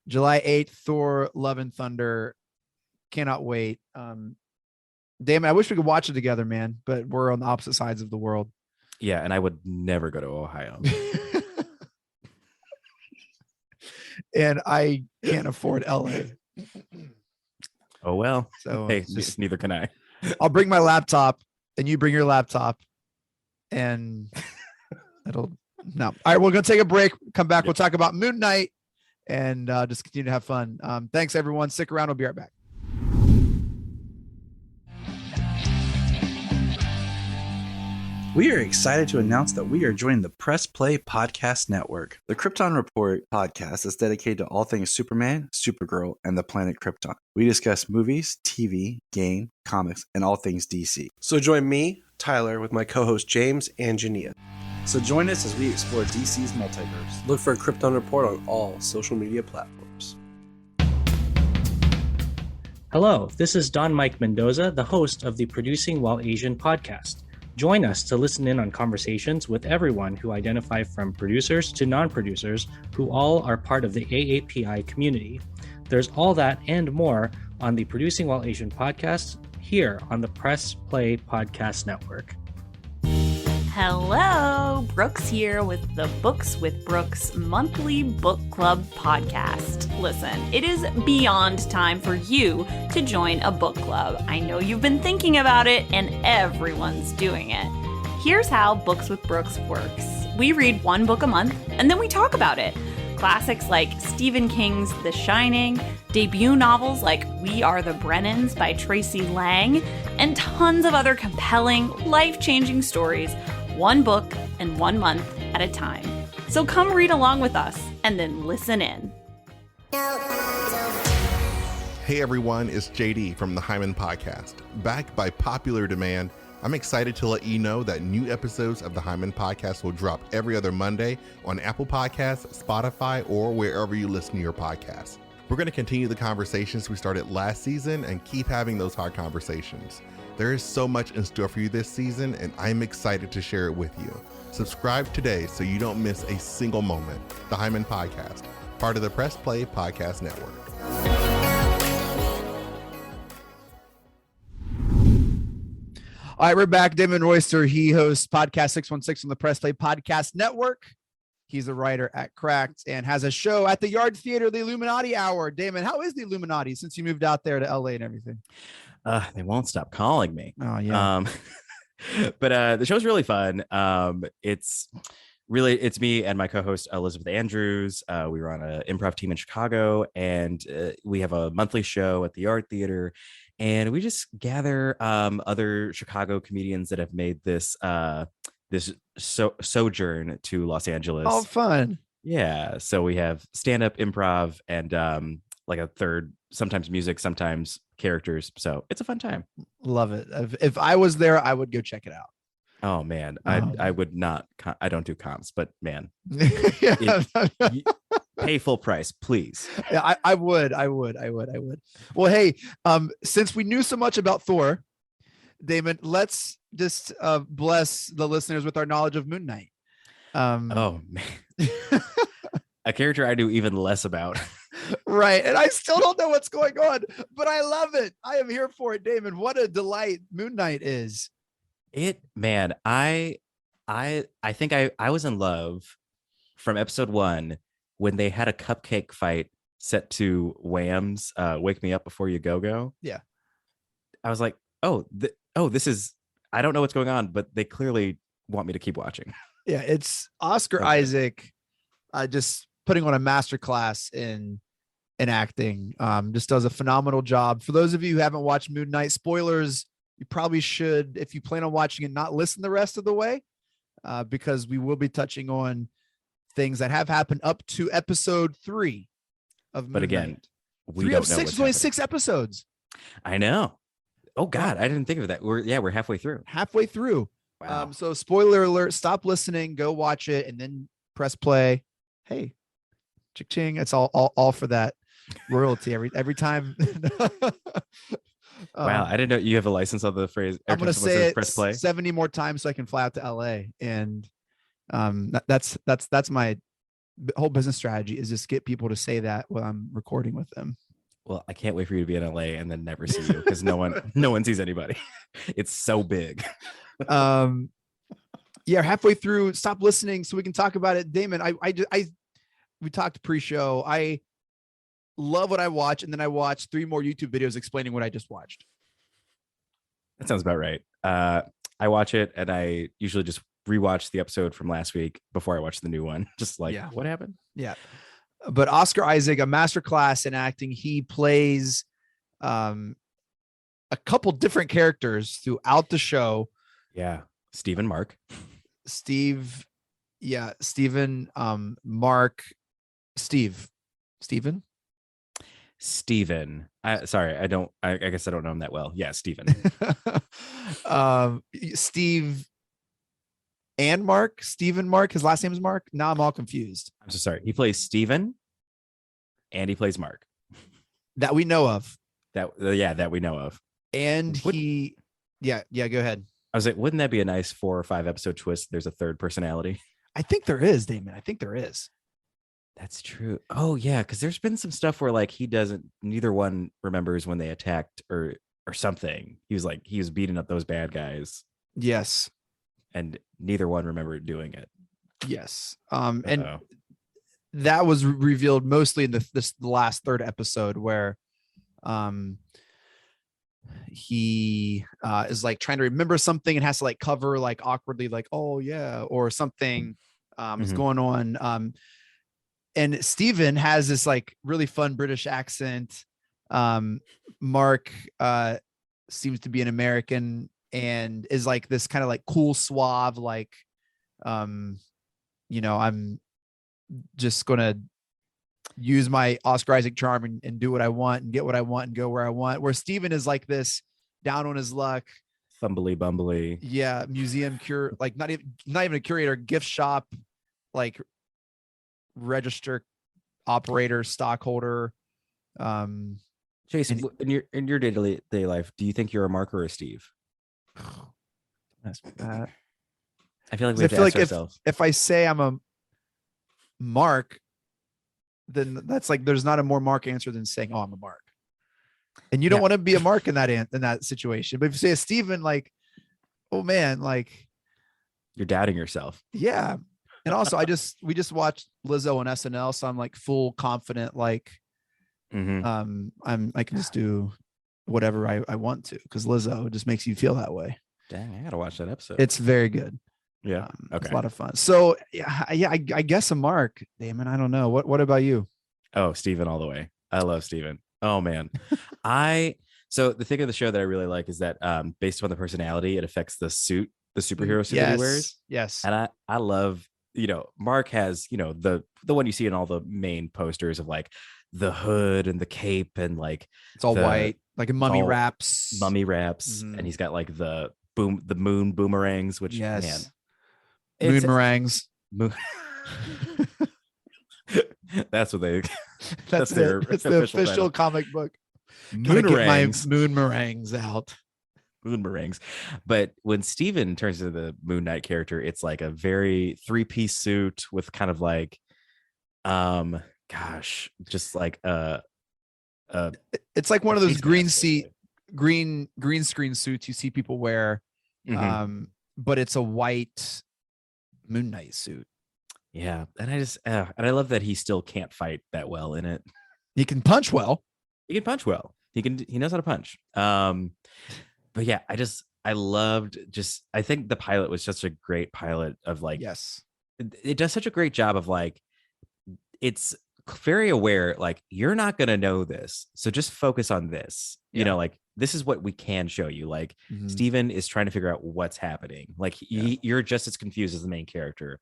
July 8th, Thor: Love and Thunder. Cannot wait. Damn, I wish we could watch it together, man, but we're on the opposite sides of the world. Yeah, and I would never go to Ohio. And I can't afford LA. Oh, well. So hey, neither can I. I'll bring my laptop and you bring your laptop and All right, we're going to take a break. Come back. We'll talk about Moon Knight and just continue to have fun. Thanks, everyone. Stick around. We'll be right back. We are excited to announce that we are joining the Press Play Podcast Network. The Krypton Report podcast is dedicated to all things Superman, Supergirl, and the planet Krypton. We discuss movies, TV, game, comics, and all things DC. So join me, Tyler, with my co-host James and Jania. So join us as we explore DC's multiverse. Look for Krypton Report on all social media platforms. Hello, this is Don Mike Mendoza, the host of the Producing While Asian podcast. Join us to listen in on conversations with everyone who identify from producers to non-producers who all are part of the AAPI community. There's all that and more on the Producing While Asian podcast here on the Press Play Podcast Network. Hello, Brooks here with the Books with Brooks monthly book club podcast. Listen, it is beyond time for you to join a book club. I know you've been thinking about it and everyone's doing it. Here's how Books with Brooks works. We read one book a month and then we talk about it. Classics like Stephen King's The Shining, debut novels like We Are the Brennans by Tracy Lang, and tons of other compelling, life-changing stories, one book and 1 month at a time. So come read along with us and then listen in. Hey everyone, it's JD from the Hyman Podcast. Backed by popular demand, I'm excited to let you know that new episodes of the Hyman Podcast will drop every other Monday on Apple Podcasts, Spotify, or wherever you listen to your podcasts. We're going to continue the conversations we started last season and keep having those hard conversations. There is so much in store for you this season, and I'm excited to share it with you. Subscribe today so you don't miss a single moment. The Hyman Podcast, part of the Press Play Podcast Network. All right, we're back. Damon Royster, he hosts Podcast 616 on the Press Play Podcast Network. He's a writer at Cracked and has a show at the Yard Theater, the Illuminati Hour. Damon, how is the Illuminati since you moved out there to LA and everything? They won't stop calling me. Oh, yeah. But the show's really fun. It's me and my co-host Elizabeth Andrews. We run an improv team in Chicago, and we have a monthly show at the Yard Theater, and we just gather other Chicago comedians that have made this sojourn to Los Angeles. Oh, fun. Yeah. So we have stand-up, improv, and like a third, sometimes music, sometimes characters. So it's a fun time. Love it. If I was there, I would go check it out. Oh man, I would not. I don't do comps, but man, pay full price, please. Yeah, I would. Well, hey, since we knew so much about Thor, Damon, let's just bless the listeners with our knowledge of Moon Knight. Oh man, a character I knew even less about. Right, and I still don't know what's going on, but I love it. I am here for it, Damon. What a delight Moon Knight is. Man, I think I was in love from episode 1 when they had a cupcake fight set to Wham's "Wake Me Up Before You Go." Yeah, I was like, this is. I don't know what's going on, but they clearly want me to keep watching. Yeah, it's Oscar Isaac just putting on a masterclass in in acting. Just does a phenomenal job. For those of you who haven't watched Moon Knight, spoilers, you probably should, if you plan on watching it, not listen the rest of the way, because we will be touching on things that have happened up to episode 3 of Moon But again, Knight. we 3 don't of know 6 what's is only happening. 6 episodes. I know. Oh God, I didn't think of that. We're halfway through. Halfway through. Wow. So spoiler alert, stop listening, go watch it, and then press play. Hey, ching, it's all for that royalty every time. Wow, I didn't know you have a license on the phrase. I'm gonna say it press play. 70 more times so I can fly out to LA. And that's my whole business strategy, is just get people to say that when I'm recording with them. Well, I can't wait for you to be in LA and then never see you, because no one sees anybody. It's so big. Yeah, halfway through, stop listening so we can talk about it. Damon, we talked pre-show. I love what I watch, and then I watch 3 more YouTube videos explaining what I just watched. That sounds about right. I watch it and I usually just rewatch the episode from last week before I watch the new one. Just like, Yeah. what happened? Yeah. But Oscar Isaac, a masterclass in acting. He plays a couple different characters throughout the show. Yeah. Stephen Mark. Steve. Yeah. Stephen, Mark, Stephen. Sorry, I guess I don't know him that well. Yeah, Stephen. Steve and Mark. Stephen Mark. His last name is Mark. Now I'm all confused. I'm so sorry. He plays Stephen and he plays Mark. That we know of. That we know of. And What- go ahead. I was like, wouldn't that be a nice 4 or 5 episode twist? There's a third personality. I think there is, Damon. I think there is. That's true. Oh yeah, because there's been some stuff where like neither one remembers when they attacked or something. He was beating up those bad guys, Yes. and neither one remembered doing it. Yes. And Uh-oh. that was revealed mostly in the last third episode, where he is like trying to remember something and has to like cover like awkwardly, like, oh yeah, or something is Mhm. going on. And Steven has this like really fun British accent. Mark seems to be an American and is like this kind of like cool, suave, like, I'm just gonna use my Oscar Isaac charm and do what I want and get what I want and go where I want. Where Steven is like this down on his luck. Fumbly bumbly. Yeah, museum like not even a curator, gift shop, like register operator, stockholder. Chase, And- in your day-to-day life, do you think you're a Mark or a Steve? Ask me that. I feel like 'Cause we have to ask ourselves. if I say I'm a Mark, then that's like there's not a more Mark answer than saying, "Oh, I'm a Mark," and you don't Yeah. want to be a Mark in that situation. But if you say a Steven, like, oh man, like, You're doubting yourself. yeah. And also, we just watched Lizzo on SNL, so I'm like full confident, like, Mhm. I can just do whatever I want to, because Lizzo just makes you feel that way. Dang, I gotta watch that episode. It's very good. yeah. It's Okay. a lot of fun. So I guess a Mark, Damon. I don't know. What about you? Oh, Steven all the way. I love Steven. Oh man. So the thing of the show that I really like is that based on the personality, it affects the suit, the superhero suit that he wears. Yes. And I love, Mark has, the one you see in all the main posters of like the hood and the cape and like It's all the white, like a mummy all wraps. mummy wraps, Mhm. and he's got like the moon boomerangs, which Yes. man, Moon it's- meringues. moon. That's what they. That's their it. It's the official official title. comic book. Gotta get my Moonerangs. moon meringues out. Moon meringues. But when Steven turns into the Moon Knight character, it's like a very 3-piece suit with kind of like, just like It's like one of those face mask, green screen suits you see people wear. Mhm. But it's a white Moon Knight suit. Yeah, and I love that he still can't fight that well in it. He can punch well. He can punch well. He knows how to punch. But yeah, I think the pilot was such a great pilot of like, Yes. it does such a great job of like, it's very aware, like, you're not going to know this, so just focus on this. You know, like, this is what we can show you. Like, Steven is trying to figure out what's happening. Like, you're just as confused as the main character.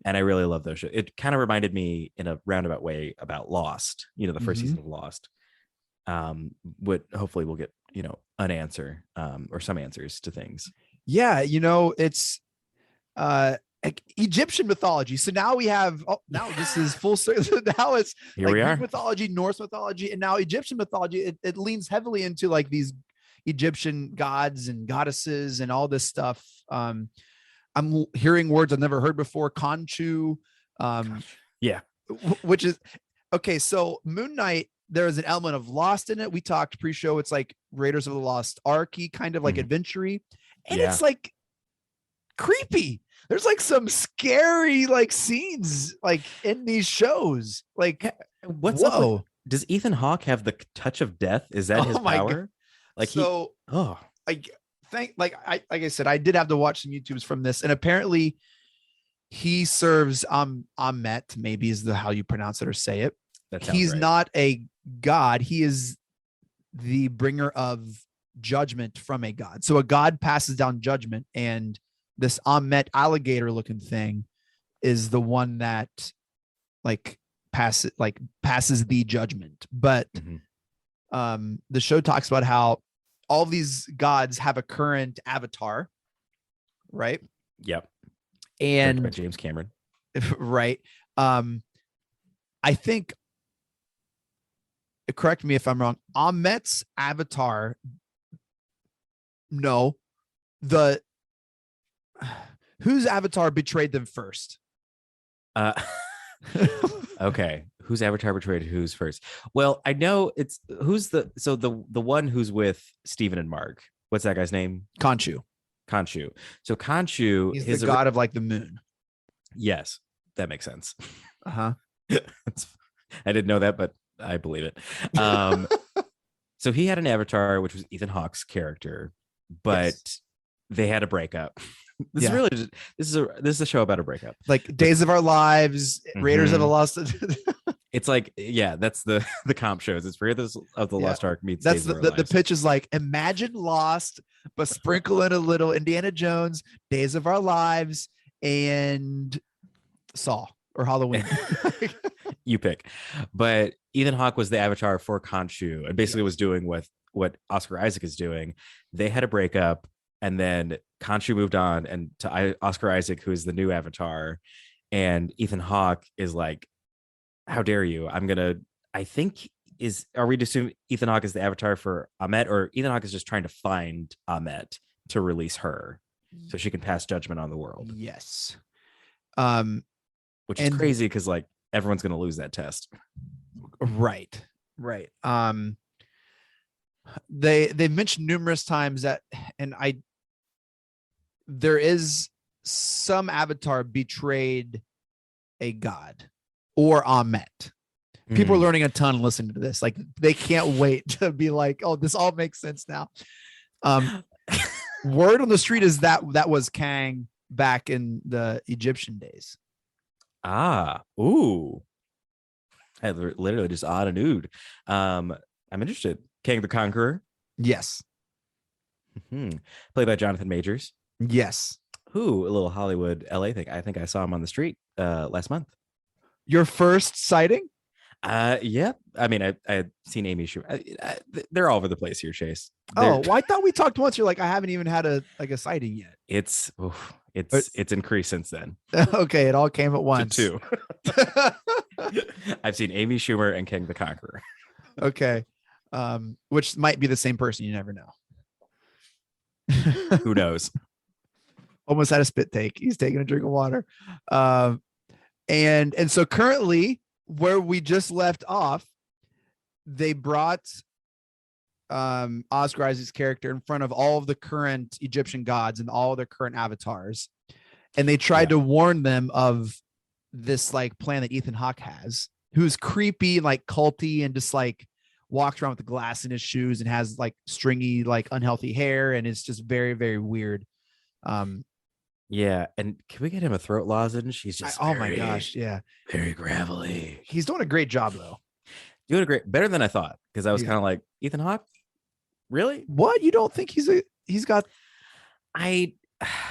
And I really love those shows. It kind of reminded me in a roundabout way about Lost, you know, the first season of Lost. Hopefully we'll get, you know, an answer or some answers to things. Yeah, you know, it's Egyptian mythology. So now we have now this is full circle. Now it's Here like we are. Greek mythology, Norse mythology, and now Egyptian mythology. It leans heavily into like these Egyptian gods and goddesses and all this stuff. I'm hearing words I've never heard before. Khonshu, Yeah. which is okay. So Moon Knight, there is an element of Lost in it. We talked pre-show. It's like Raiders of the Lost Ark-y, kind of like adventure-y. And it's like creepy. There's like some scary like scenes like in these shows. Like, what's up with, does Ethan Hawke have the touch of death? Is that his power? God. Like, so I think, like I said, I did have to watch some YouTubes from this, and apparently he serves Amet, maybe is how you pronounce it or say it. He's right. Not a god. He is the bringer of judgment from a god. So a god passes down judgment, and this Amet alligator looking thing is the one that passes the judgment. But the show talks about how all these gods have a current avatar, right? Yep. And by James Cameron. Right. I think, correct me if I'm wrong, Amet's avatar, whose avatar betrayed them first? Okay, whose avatar betrayed who's first? Well, I know it's the one who's with Steven and Mark. What's that guy's name? Khonshu. So Khonshu, he's the god of like the moon. Yes, that makes sense. I didn't know that, but I believe it. So he had an avatar, which was Ethan Hawke's character, but they had a breakup. This is a show about a breakup. Like Days of Our Lives, Raiders of the Lost. It's like, that's the comp shows. It's Raiders of the Lost Ark meets that's Days of Our Lives. The pitch is like, imagine Lost, but sprinkle in a little Indiana Jones, Days of Our Lives, and Saw or Halloween. You pick. But Ethan Hawke was the avatar for Khonshu and basically was doing what Oscar Isaac is doing. They had a breakup, and then Khonshu moved on and to Oscar Isaac, who is the new avatar. And Ethan Hawke is like, how dare you? Are we to assume Ethan Hawke is the avatar for Amet, or Ethan Hawke is just trying to find Amet to release her so she can pass judgment on the world? Yes. Which is crazy because like everyone's going to lose that test. Right. They've mentioned numerous times that, and there is some avatar betrayed a god or Amet. People are learning a ton listening to this. Like, they can't wait to be like, oh, this all makes sense now. Word on the street is that was Kang back in the Egyptian days. Ooh. I literally just odd and ood. I'm interested. Kang the Conqueror. Yes. Played by Jonathan Majors. Yes. Who, a little Hollywood LA thing. I think I saw him on the street last month. Your first sighting? Yeah. I mean, I had seen Amy Schumer. They're all over the place here, Chase. Well, I thought we talked once. You're like, I haven't even had a sighting yet. It's increased since then. Okay, it all came at once. To 2. I've seen Amy Schumer and Kang the Conqueror. Okay. Which might be the same person. You never know. Who knows? Almost had a spit take. He's taking a drink of water. And so currently, where we just left off, they brought Oscar Isaac's character in front of all of the current Egyptian gods and all of their current avatars, and they tried to warn them of this like plan that Ethan Hawke has, who's creepy and like culty and just like walks around with the glass in his shoes and has like stringy, like unhealthy hair, and it's just very, very weird. Yeah, and can we get him a throat lozenge? He's just Oh my gosh, yeah. very gravelly. He's doing a great job though. Doing a great, better than I thought, because I was Yeah. kind of like, Ethan Hawke, really? What? You don't think he's got I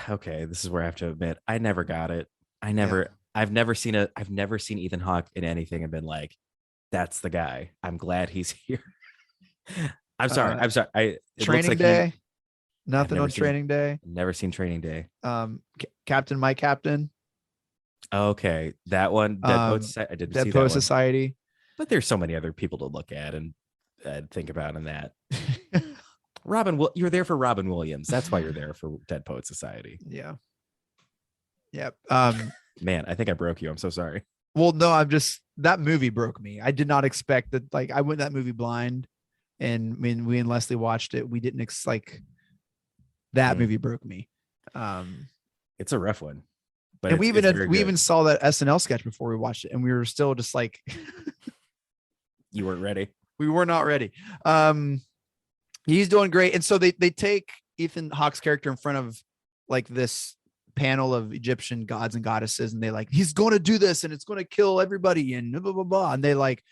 okay, this is where I have to admit, I never got it. Yeah. I've never seen Ethan Hawke in anything and been like, that's the guy. I'm glad he's here. I'm sorry. It looks Training like Day? Nothing never on seen- Training Day. never seen Training Day. Captain, My Captain, Okay, that one. Dead Um, Poets Society. I didn't Dead see that Poet one. Society. But there's so many other people to look at and think about in that. You're there for Robin Williams. That's why you're there for Dead Poet Society. Yeah. Yep. Man, I think I broke you. I'm so sorry. Well, no, that movie broke me. I did not expect that. Like, I went that movie blind, and when we and Leslie watched it, we didn't that Mm. movie broke me. It's a rough one. But And we it's very good. even saw that SNL sketch before we watched it, and we were still just like, You weren't ready. we were not ready. He's doing great, and so they take Ethan Hawke's character in front of like this panel of Egyptian gods and goddesses, and they like, he's going to do this, and it's going to kill everybody, and blah blah blah blah. And they like,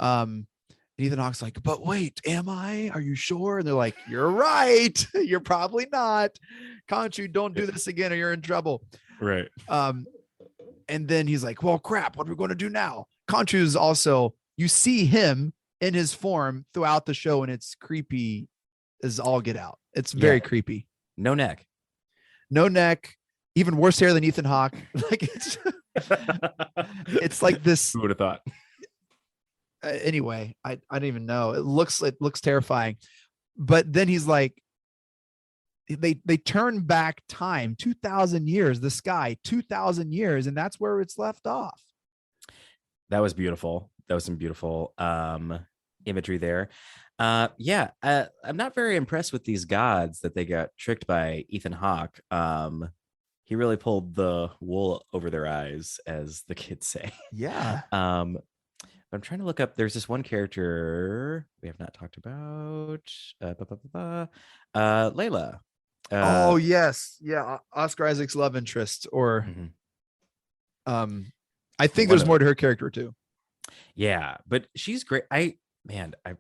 Ethan Hawke's like, but wait, am I? Are you sure? And they're like, you're right. You're probably not. Khonshu, don't do this again, or you're in trouble. Right. And then he's like, well, crap, what are we going to do now? Khonshu is also, you see him in his form throughout the show, and it's creepy as all get out. It's very creepy. No neck. No neck, even worse hair than Ethan Hawke. Like it's like this. Who would have thought? Anyway, I don't even know. It looks terrifying. But then he's like, they turn back time 2,000 years, the sky 2,000 years, and that's where it's left off. That was beautiful. That was some beautiful imagery there. I'm not very impressed with these gods that they got tricked by Ethan Hawke. He really pulled the wool over their eyes, as the kids say. Yeah. I'm trying to look up. There's this one character we have not talked about. Layla. Oh yes, yeah. Oscar Isaac's love interest, or I think there's more to her character too. Yeah, but she's great. I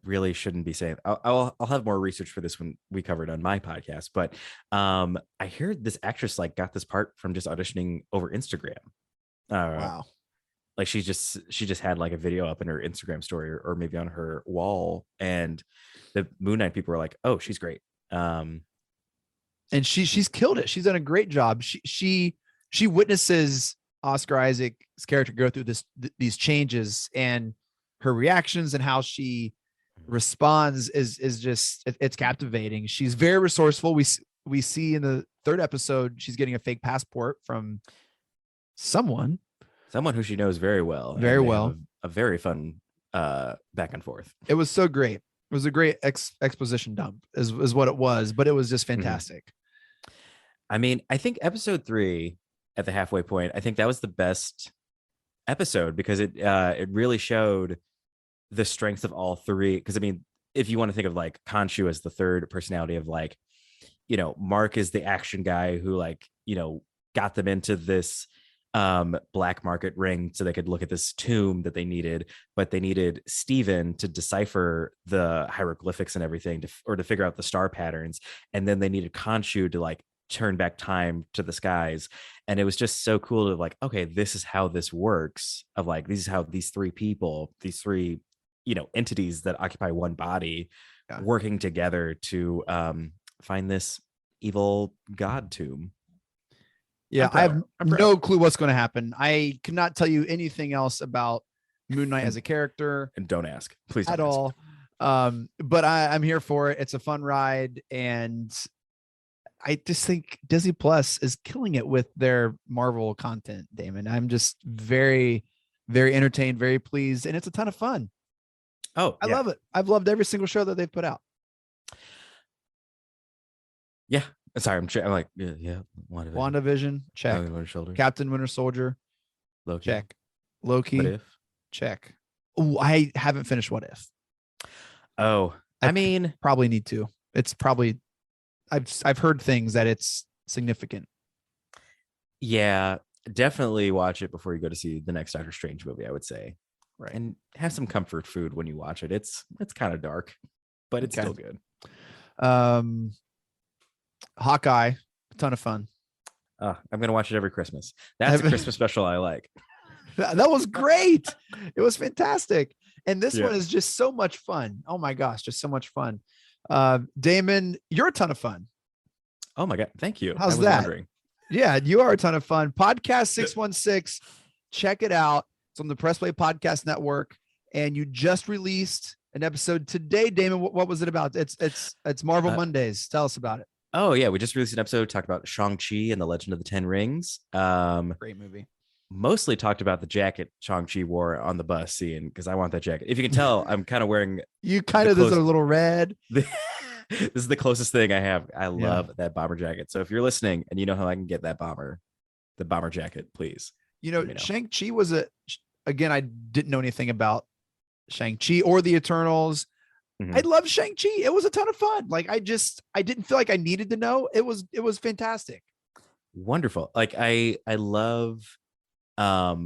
really shouldn't be saying. I'll have more research for this when we covered on my podcast. But I heard this actress like got this part from just auditioning over Instagram. Wow. Like she just had like a video up in her Instagram story or maybe on her wall, and the Moon Knight people were like, "Oh, she's great." And she's killed it. She's done a great job. She witnesses Oscar Isaac's character go through these changes, and her reactions and how she responds is just, it's captivating. She's very resourceful. We see in the third episode she's getting a fake passport from someone who she knows very well. Very and they well. have a very fun back and forth. It was so great. It was a great exposition dump is what it was, but it was just fantastic. I mean, I think episode 3 at the halfway point, I think that was the best episode because it really showed the strengths of all three. Because I mean, if you want to think of like Khonshu as the third personality of like, you know, Mark is the action guy who like, you know, got them into this black market ring so they could look at this tomb that they needed, but they needed Steven to decipher the hieroglyphics and everything to figure out the star patterns. And then they needed Khonshu to like turn back time to the skies. And it was just so cool to like, okay, this is how this works, of like, this is how these three people, these three, you know, entities that occupy one body working together to find this evil god tomb. Yeah, I have no clue what's going to happen. I cannot tell you anything else about Moon Knight as a character. And don't ask, please. Don't at ask. all. But I'm here for it. It's a fun ride. And I just think Disney Plus is killing it with their Marvel content, Damon. I'm just very, very entertained, very pleased. And it's a ton of fun. Oh, I love it. I've loved every single show that they've put out. Yeah. Sorry, I'm like, yeah. WandaVision, check. Winter Soldier. Captain Winter Soldier, Loki. check. Loki, What If? check. Oh, I haven't finished What If. Oh, I mean, probably need to. It's probably, I've heard things that it's significant. Yeah, definitely watch it before you go to see the next Doctor Strange movie, I would say. Right. And have some comfort food when you watch it. It's kind of dark, but it's Okay. still good. Hawkeye, a ton of fun. I'm gonna watch it every Christmas. That's a Christmas special I like. That was great. It was fantastic. And this Yeah. one is just so much fun. Oh my gosh, just so much fun. Damon, you're a ton of fun. Oh my god, thank you. How's I was that? wondering. Yeah, you are a ton of fun. Podcast 616. Check it out. It's on the Press Play Podcast Network. And you just released an episode today, Damon. What was it about? It's Marvel Mondays. Tell us about it. Oh yeah, we just released an episode talked about Shang-Chi and the Legend of the Ten Rings. Great movie. Mostly talked about the jacket Shang-Chi wore on the bus scene because I want that jacket. If you can tell, I'm kind of wearing there's a little red. This is the closest thing I have. I love that bomber jacket. So if you're listening and you know how I can get the bomber jacket, please. Shang-Chi was again, I didn't know anything about Shang-Chi or the Eternals. I love Shang-Chi. It was a ton of fun. Like I didn't feel like I needed to know. It was fantastic. Wonderful. Like I love how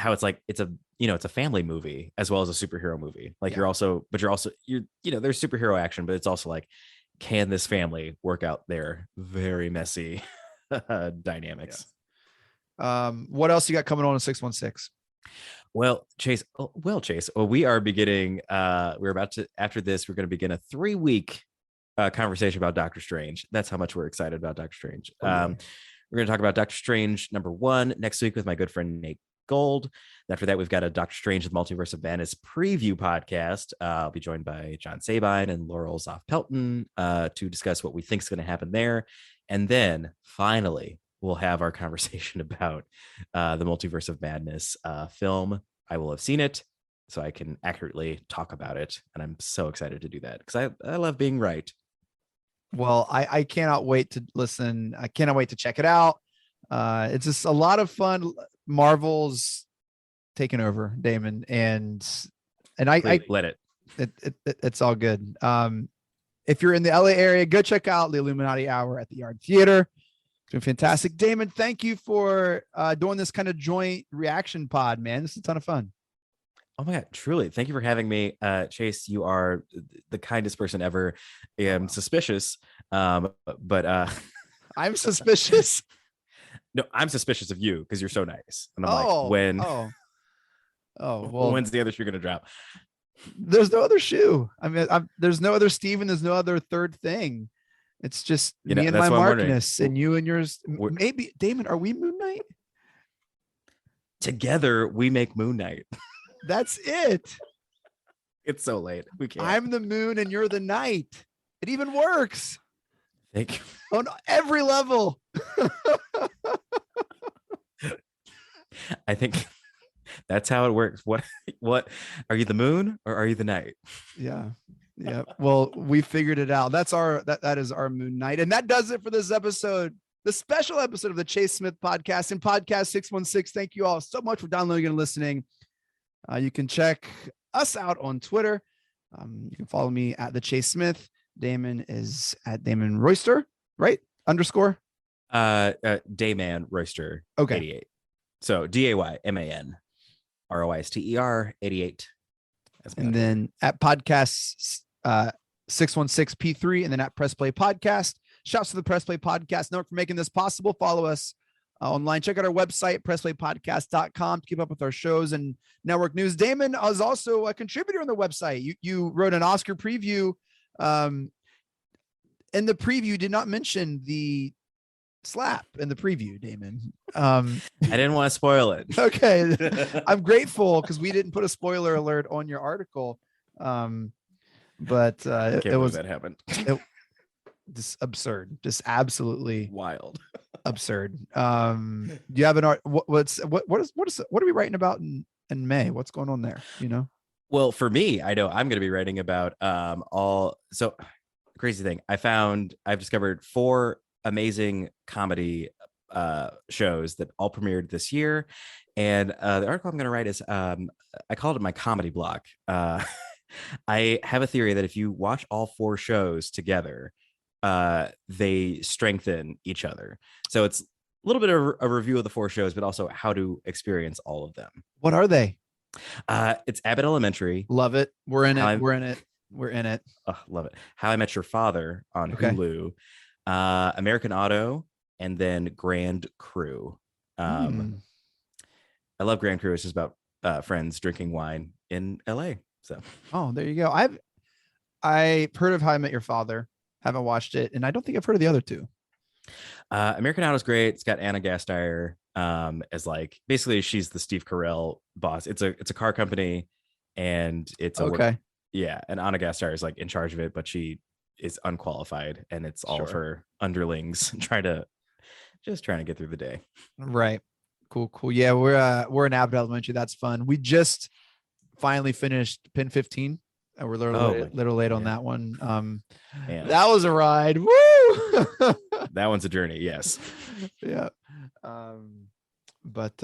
it's like it's a family movie as well as a superhero movie. Like you're also there's superhero action, but it's also like, can this family work out their very messy dynamics? Yeah. What else you got coming on in 616? Well, Chase, we are beginning, we're about to, after this, we're going to begin a 3-week conversation about Doctor Strange. That's how much we're excited about Doctor Strange. We're going to talk about Doctor Strange #1 next week with my good friend Nate Gold. After that, we've got a Doctor Strange: The Multiverse of Madness preview podcast. I'll be joined by John Sabine and Laurel Zoff-Pelton to discuss what we think is going to happen there. And then finally, we'll have our conversation about the Multiverse of Madness film. I will have seen it, so I can accurately talk about it. And I'm so excited to do that because I love being right. Well, I cannot wait to listen. I cannot wait to check it out. It's just a lot of fun. Marvel's taken over, Damon, and I let it. It's all good. If you're in the LA area, go check out the Illuminati Hour at the Yard Theater. It's been fantastic. Damon, thank you for doing this kind of joint reaction pod, man. This is a ton of fun. Oh my God, truly. Thank you for having me. Chase, you are the kindest person ever. I'm suspicious. But I'm suspicious. No, I'm suspicious of you because you're so nice. And I'm well, when's the other shoe gonna drop? There's no other shoe. I mean, there's no other Steven. There's no other third thing. It's just me and my Markness and you and yours. Maybe, Damon, are we Moon Knight? Together, we make Moon Knight. That's it. It's so late. We can't. I'm the moon and you're the night. It even works. Thank you. On every level. I think that's how it works. What are you, the moon or are you the night? Yeah. Well, we figured it out. That is our Moon Knight. And that does it for this episode, the special episode of the Chase Smith podcast and podcast 616. Thank you all so much for downloading and listening. You can check us out on Twitter. You can follow me at the Chase Smith. Damon is at Damon Royster, right? _ Dayman Royster. Okay. 88. So DaymanRoyster 88. And then at podcasts 616P3 and then at Press Play Podcast. Shouts to the Press Play Podcast Network for making this possible. Follow us online. Check out our website, pressplaypodcast.com, to keep up with our shows and network news. Damon is also a contributor on the website. You wrote an Oscar preview. In the preview, did not mention the slap in the preview, Damon. I didn't want to spoil it. Okay. I'm grateful because we didn't put a spoiler alert on your article. But it was that happened. Just absurd, just absolutely wild, absurd. Do you have an art? What are we writing about in May? What's going on there? Well, for me, I know I'm going to be writing about so crazy thing. I've discovered 4 amazing comedy shows that all premiered this year, and the article I'm going to write is I called it my comedy block. I have a theory that if you watch all 4 shows together, they strengthen each other. So it's little bit of a review of the 4 shows, but also how to experience all of them. What are they? It's Abbott Elementary. Love it. We're in How it. I- We're in it. We're in it. Oh, love it. How I Met Your Father on Okay. Hulu, American Auto, and then Grand Crew. I love Grand Crew. It's just about friends drinking wine in LA. So, Oh, there you go. I've heard of How I Met Your Father. Haven't watched it, and I don't think I've heard of the other 2. American Auto is great. It's got Anna Gasteyer as like basically she's the Steve Carell boss. It's a car company, and it's a Okay. and Anna Gasteyer is like in charge of it, but she is unqualified, and it's all Sure. of her underlings trying to get through the day. Right. Cool. Yeah, we're in Abbott Elementary. That's fun. We just finally finished Pin 15. And we're little late on that one. Man. That was a ride. Woo! That one's a journey. Yes. Yeah. But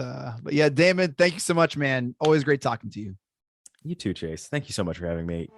yeah, Damon, thank you so much, man. Always great talking to you. You too, Chase. Thank you so much for having me.